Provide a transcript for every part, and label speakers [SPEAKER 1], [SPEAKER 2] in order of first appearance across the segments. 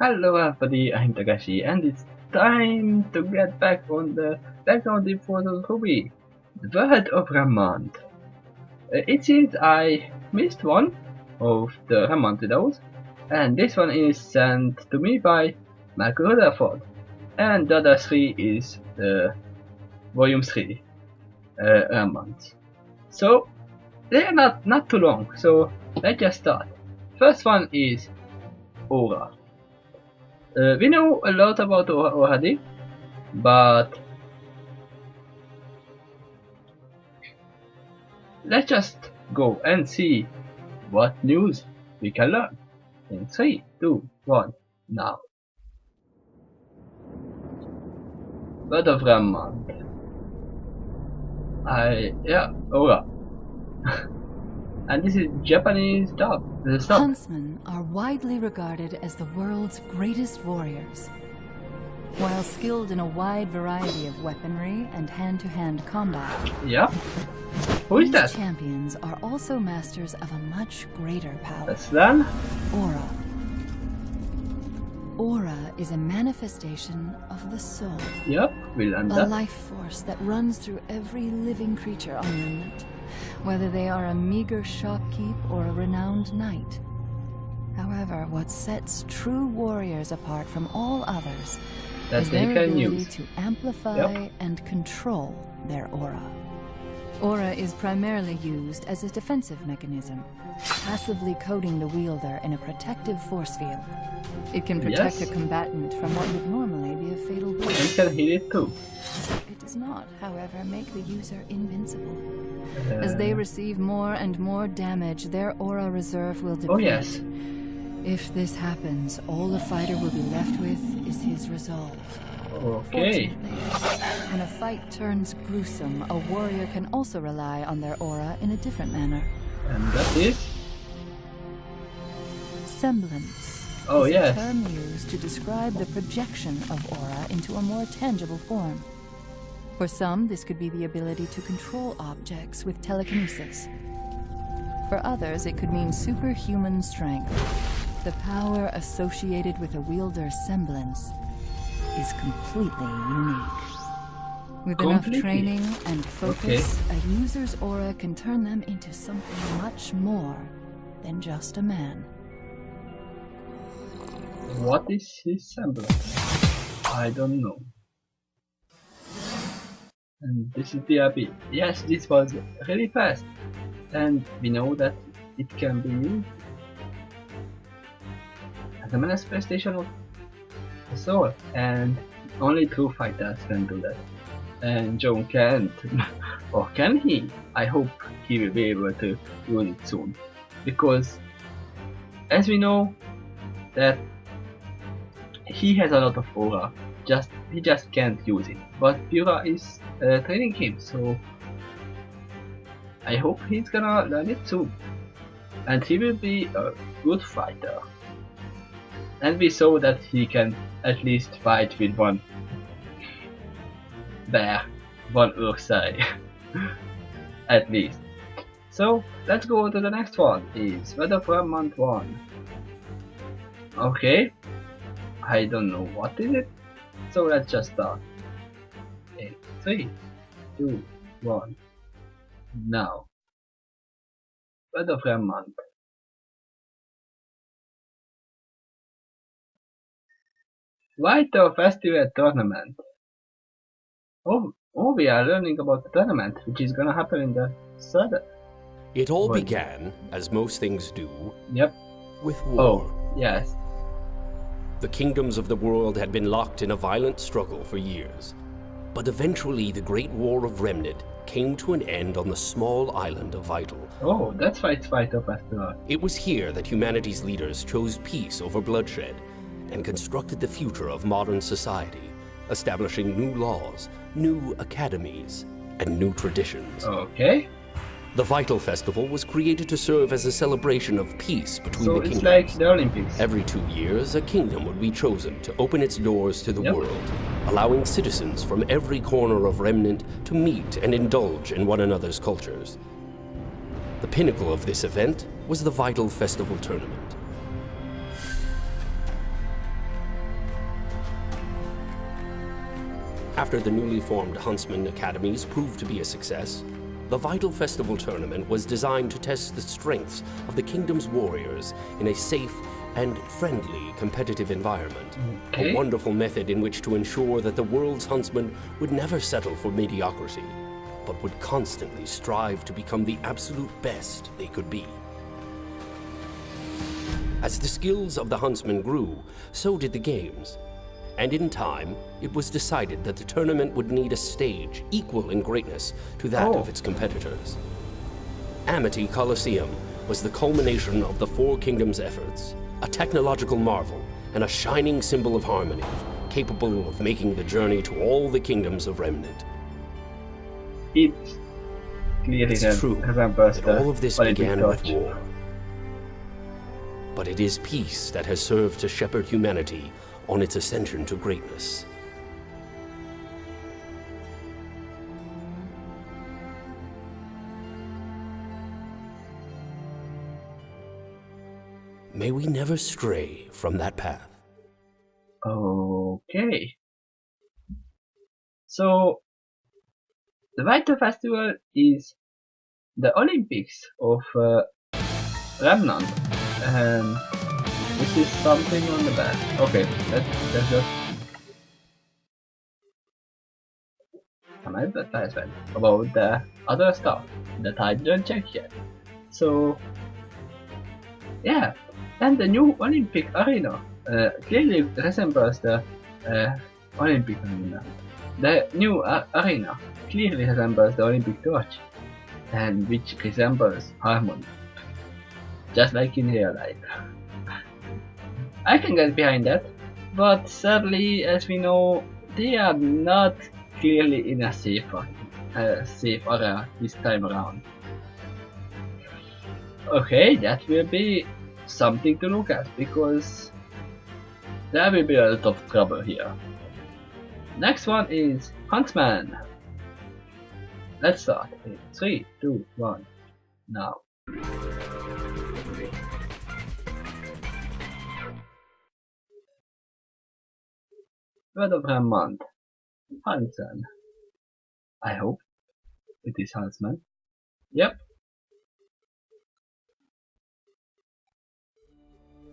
[SPEAKER 1] Hello everybody, I'm Takeshy, and it's time to get back on the technology for the RWBY, the World of Remnants. It seems I missed one of the Remnant videos, and this one is sent to me by Mark Rutherford, and the other three is Volume 3 Remnants. So, they are not too long, so let's just start. First one is Aura. We know a lot about Aura already, but let's just go and see what news we can learn. In 3, 2, 1, now. Bird of Remnant. Aura. And this is Japanese dub.
[SPEAKER 2] Huntsmen are widely regarded as the world's greatest warriors. While skilled in a wide variety of weaponry and hand-to-hand combat,
[SPEAKER 1] Yeah? Who is that?
[SPEAKER 2] these champions are also masters of a much greater power.
[SPEAKER 1] That's then?
[SPEAKER 2] Aura. Aura is a manifestation of the soul.
[SPEAKER 1] Yep, we learned
[SPEAKER 2] A
[SPEAKER 1] that.
[SPEAKER 2] life force that runs through every living creature on Remnant, whether they are a meager shopkeep or a renowned knight. However, what sets true warriors apart from all others
[SPEAKER 1] That
[SPEAKER 2] is
[SPEAKER 1] they
[SPEAKER 2] their
[SPEAKER 1] can
[SPEAKER 2] ability
[SPEAKER 1] use.
[SPEAKER 2] to amplify and control their aura. Aura is primarily used as a defensive mechanism, passively coating the wielder in a protective force field. It can protect
[SPEAKER 1] Yes.
[SPEAKER 2] a combatant from what would normally be a fatal blow.
[SPEAKER 1] And can heal it too.
[SPEAKER 2] It does not, however, make the user invincible. As they receive more and more damage, their aura reserve will deplete.
[SPEAKER 1] Oh yes.
[SPEAKER 2] If this happens, all the fighter will be left with is his resolve.
[SPEAKER 1] Okay.
[SPEAKER 2] Fortunately, when a fight turns gruesome, a warrior can also rely on their aura in a different manner.
[SPEAKER 1] And that is?
[SPEAKER 2] Semblance
[SPEAKER 1] Oh
[SPEAKER 2] is
[SPEAKER 1] yes.
[SPEAKER 2] a term used to describe the projection of aura into a more tangible form. For some, this could be the ability to control objects with telekinesis. For others, it could mean superhuman strength. The power associated with a wielder's semblance is completely unique. With enough
[SPEAKER 1] Completely?
[SPEAKER 2] training and focus, a user's aura can turn them into something much more than just a man.
[SPEAKER 1] What is his semblance? I don't know. And this is the RWBY. Yes, this was really fast. And we know that it can be used as a manifestation of the soul. And only true fighters can do that. And John can't. Or can he? I hope he will be able to use it soon. Because as we know that he has a lot of aura, he just can't use it. But Pura is training him, so I hope he's gonna learn it soon. And he will be a good fighter. And we saw that he can at least fight with one bear, one Ursai. At least. So let's go to the next one. Is Weather from Month 1. Okay. I don't know what is it. So let's just start. In 3, 2, 1. Now. Bird of Remnant. Vital Festival Tournament. Oh, we are learning about the tournament, which is gonna happen in the third.
[SPEAKER 3] It all
[SPEAKER 1] What?
[SPEAKER 3] began, as most things do,
[SPEAKER 1] Yep.
[SPEAKER 3] with war.
[SPEAKER 1] Oh, yes.
[SPEAKER 3] The kingdoms of the world had been locked in a violent struggle for years. But eventually the Great War of Remnant came to an end on the small island of Vital.
[SPEAKER 1] Oh, that's why it's Vital Festival.
[SPEAKER 3] It was here that humanity's leaders chose peace over bloodshed and constructed the future of modern society, establishing new laws, new academies, and new traditions.
[SPEAKER 1] Okay.
[SPEAKER 3] The Vital Festival was created to serve as a celebration of peace between
[SPEAKER 1] So
[SPEAKER 3] the
[SPEAKER 1] it's
[SPEAKER 3] kingdoms.
[SPEAKER 1] like the Olympics.
[SPEAKER 3] Every 2 years, a kingdom would be chosen to open its doors to the
[SPEAKER 1] Yep.
[SPEAKER 3] world, allowing citizens from every corner of Remnant to meet and indulge in one another's cultures. The pinnacle of this event was the Vital Festival Tournament. After the newly formed Huntsman Academies proved to be a success, the Vital Festival tournament was designed to test the strengths of the kingdom's warriors in a safe and friendly competitive environment.
[SPEAKER 1] Okay.
[SPEAKER 3] A wonderful method in which to ensure that the world's huntsmen would never settle for mediocrity, but would constantly strive to become the absolute best they could be. As the skills of the huntsmen grew, so did the games. And in time, it was decided that the tournament would need a stage equal in greatness to that of its competitors. Amity Coliseum was the culmination of the Four Kingdoms' efforts, a technological marvel and a shining symbol of harmony, capable of making the journey to all the kingdoms of Remnant.
[SPEAKER 1] It clearly
[SPEAKER 3] It's true
[SPEAKER 1] remembers
[SPEAKER 3] that all of this began with
[SPEAKER 1] torch.
[SPEAKER 3] war. But it is peace that has served to shepherd humanity on its ascension to greatness. May we never stray from that path.
[SPEAKER 1] Okay. So, the Vital Festival is the Olympics of Remnant, and this is something on the back. Okay, let's just an advertisement about the other stuff that I don't check yet. So, yeah, and the new Olympic arena clearly resembles the Olympic arena. The new arena clearly resembles the Olympic torch, and which resembles harmony, just like in real life. I can get behind that, but sadly, as we know, they are not clearly in a safe area this time around. Okay, that will be something to look at, because there will be a lot of trouble here. Next one is Huntsman. Let's start in 3, 2, 1, now. Word of Remnant. Huntsman. I hope it is Huntsman. Yep.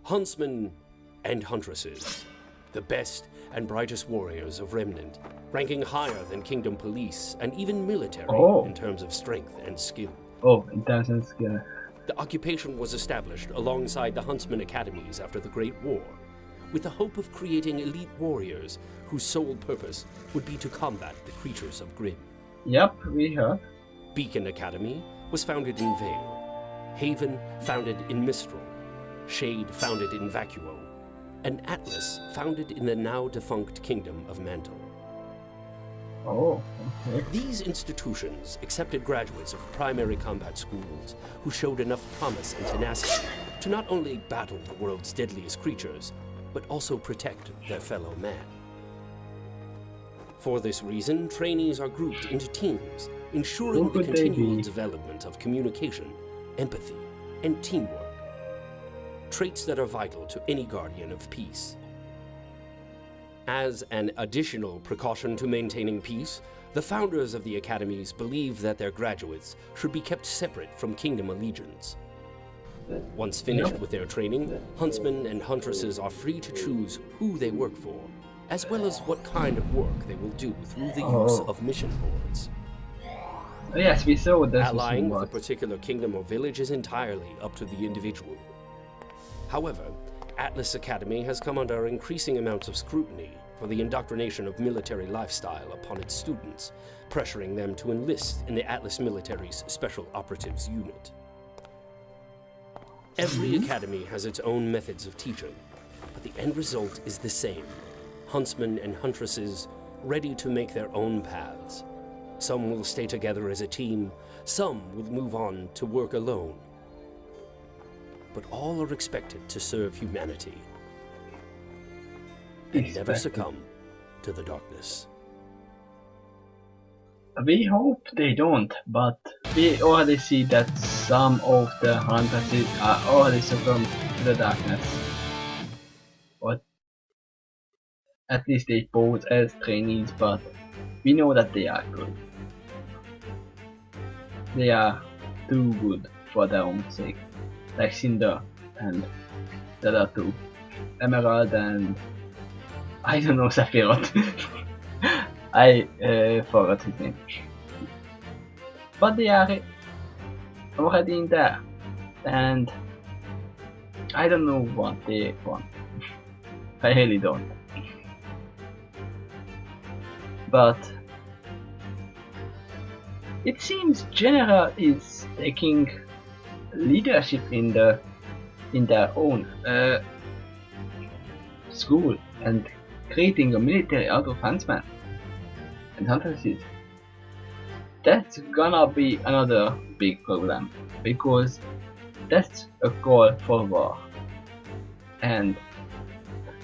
[SPEAKER 3] Huntsmen and huntresses, the best and brightest warriors of Remnant, ranking higher than kingdom police and even military in terms of strength and skill.
[SPEAKER 1] Oh, in terms of skill.
[SPEAKER 3] The occupation was established alongside the Huntsman Academies after the Great War, with the hope of creating elite warriors whose sole purpose would be to combat the creatures of Grimm.
[SPEAKER 1] Yep, we heard.
[SPEAKER 3] Beacon Academy was founded in Vale, Haven founded in Mistral, Shade founded in Vacuo, and Atlas founded in the now defunct Kingdom of Mantle.
[SPEAKER 1] Oh, okay.
[SPEAKER 3] These institutions accepted graduates of primary combat schools who showed enough promise and tenacity to not only battle the world's deadliest creatures, but also protect their fellow man. For this reason, trainees are grouped into teams, ensuring the continual development of communication, empathy, and teamwork. Traits that are vital to any guardian of peace. As an additional precaution to maintaining peace, the founders of the academies believe that their graduates should be kept separate from kingdom allegiance. Once finished with their training, huntsmen and huntresses are free to choose who they work for, as well as what kind of work they will do through the use of mission boards.
[SPEAKER 1] Yes, we saw this.
[SPEAKER 3] Allying with a particular kingdom or village is entirely up to the individual. However, Atlas Academy has come under increasing amounts of scrutiny for the indoctrination of military lifestyle upon its students, pressuring them to enlist in the Atlas military's Special Operatives Unit. Every academy has its own methods of teaching, but the end result is the same. Huntsmen and huntresses ready to make their own paths. Some will stay together as a team, some will move on to work alone. But all are expected to serve humanity and never succumb to the darkness.
[SPEAKER 1] We hope they don't, but we already see that some of the hunters are already succumbed to the darkness. Or at least they pose as trainees, but We know that they are good. They are too good for their own sake. Like Cinder and the other two. Emerald and I don't know, Sephiroth. I forgot his name. But they are already in there. And I don't know what they want. I really don't. But it seems General is taking leadership in their own school and creating a military out of huntsmen and huntresses. That's gonna be another big problem, because that's a call for war, and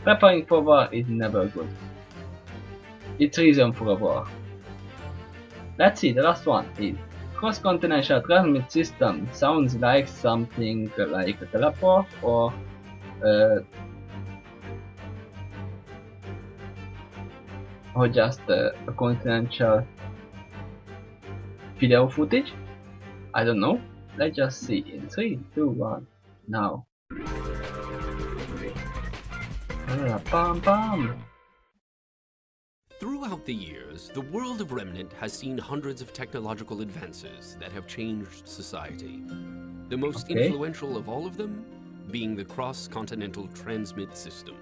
[SPEAKER 1] preparing for war is never good. It's reason for a war. Let's see, the last one is cross-continental transmit system. Sounds like something like a teleport or just a continental video footage. I don't know. Let's just see in 3, 2, 1, now. Bam bam.
[SPEAKER 3] Throughout the years, the world of Remnant has seen hundreds of technological advances that have changed society. The most influential of all of them being the cross-continental transmit system.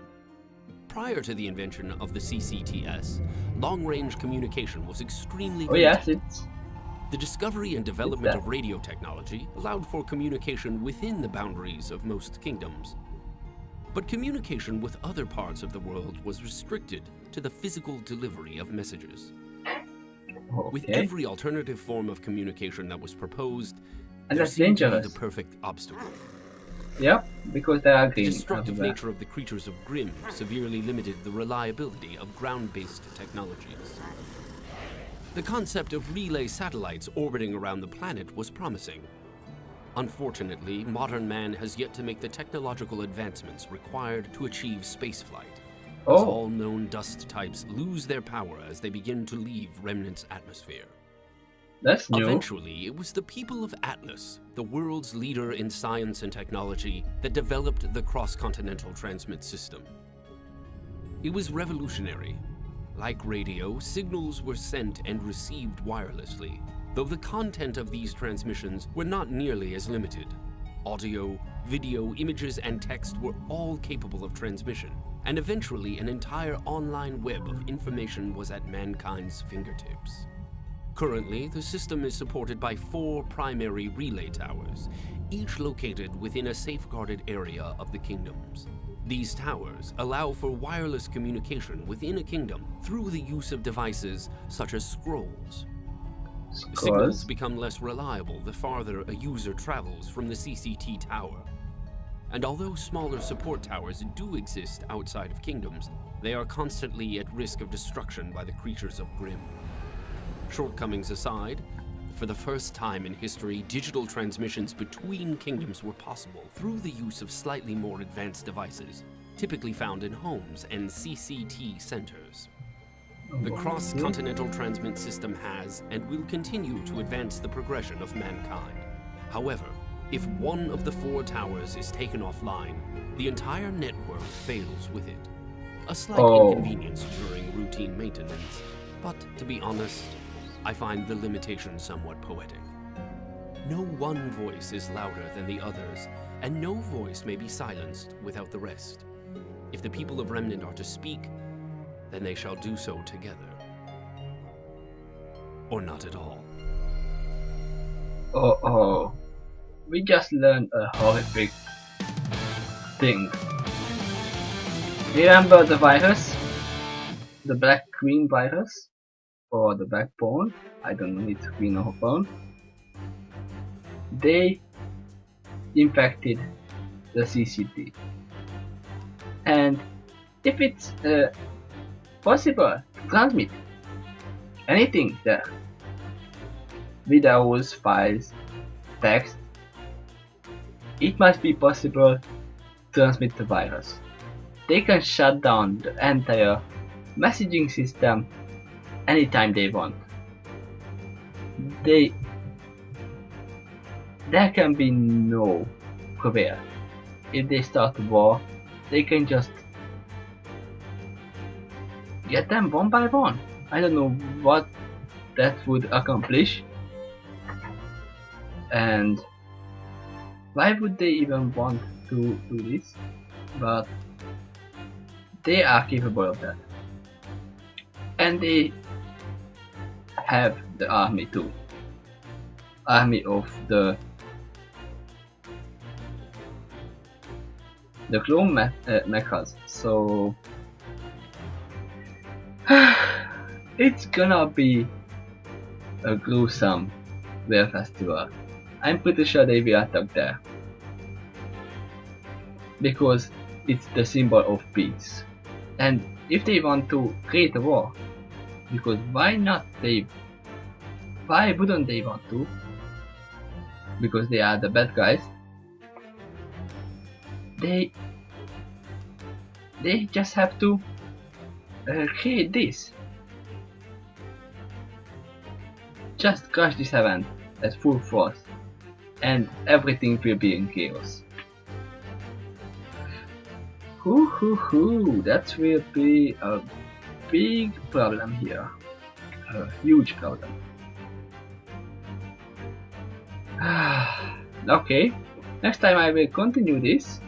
[SPEAKER 3] Prior to the invention of the CCTS, long-range communication was extremely limited.
[SPEAKER 1] Yes, it's...
[SPEAKER 3] The discovery and development of radio technology allowed for communication within the boundaries of most kingdoms. But communication with other parts of the world was restricted to the physical delivery of messages. With every alternative form of communication that was proposed,
[SPEAKER 1] and
[SPEAKER 3] there
[SPEAKER 1] that's
[SPEAKER 3] seemed to be
[SPEAKER 1] dangerous.
[SPEAKER 3] the perfect obstacle.
[SPEAKER 1] Yep, because they are green.
[SPEAKER 3] The destructive nature of the creatures of Grimm severely limited the reliability of ground-based technologies. The concept of relay satellites orbiting around the planet was promising. Unfortunately, modern man has yet to make the technological advancements required to achieve spaceflight, as all known dust types lose their power as they begin to leave Remnant's atmosphere.
[SPEAKER 1] That's new.
[SPEAKER 3] Eventually, it was the people of Atlas, the world's leader in science and technology, that developed the cross-continental transmit system. It was revolutionary. Like radio, signals were sent and received wirelessly, though the content of these transmissions were not nearly as limited. Audio, video, images, and text were all capable of transmission, and eventually an entire online web of information was at mankind's fingertips. Currently, the system is supported by 4 primary relay towers, each located within a safeguarded area of the kingdoms. These towers allow for wireless communication within a kingdom through the use of devices such as scrolls. Signals become less reliable the farther a user travels from the CCT tower. And although smaller support towers do exist outside of kingdoms, they are constantly at risk of destruction by the creatures of Grimm. Shortcomings aside, for the first time in history, digital transmissions between kingdoms were possible through the use of slightly more advanced devices, typically found in homes and CCT centers. The cross-continental transmit system has and will continue to advance the progression of mankind. However, if one of the 4 towers is taken offline, the entire network fails with it. A slight inconvenience during routine maintenance, but to be honest, I find the limitation somewhat poetic. No one voice is louder than the others, and no voice may be silenced without the rest. If the people of Remnant are to speak, then they shall do so together. Or not at all.
[SPEAKER 1] We just learned a horrific thing. Remember the virus? The Black Queen virus? Or the Black Pawn? I don't know, it's Queen or Pawn. They infected the CCT. And if it's possible to transmit anything there, videos, files, text, it must be possible to transmit the virus. They can shut down the entire messaging system anytime they want. There can be no prevail. If they start a war, they can just get them one by one. I don't know what that would accomplish, and why would they even want to do this, but they are capable of that. And they have the army too. Army of the clone mechas, so it's gonna be a gruesome Bear Festival. I'm pretty sure they will attack there, because it's the symbol of peace. And if they want to create a war, because why wouldn't they want to? Because they are the bad guys. They just have to create this. Just crush this event at full force, and everything will be in chaos. That will be a big problem here. A huge problem. Okay, next time I will continue this.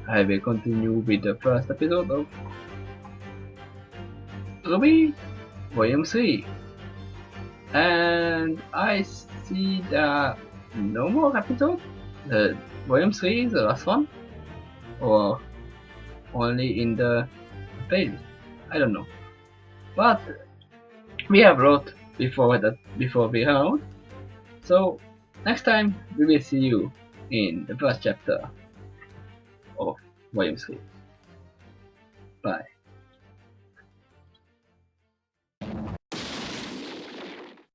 [SPEAKER 1] I will continue with the first episode of RWBY Volume 3. And I see there are no more episodes. Volume 3 is the last one? Or only in the playlist? I don't know. But we have wrote before we run out. So next time we will see you in the first chapter of Volume 3. Bye.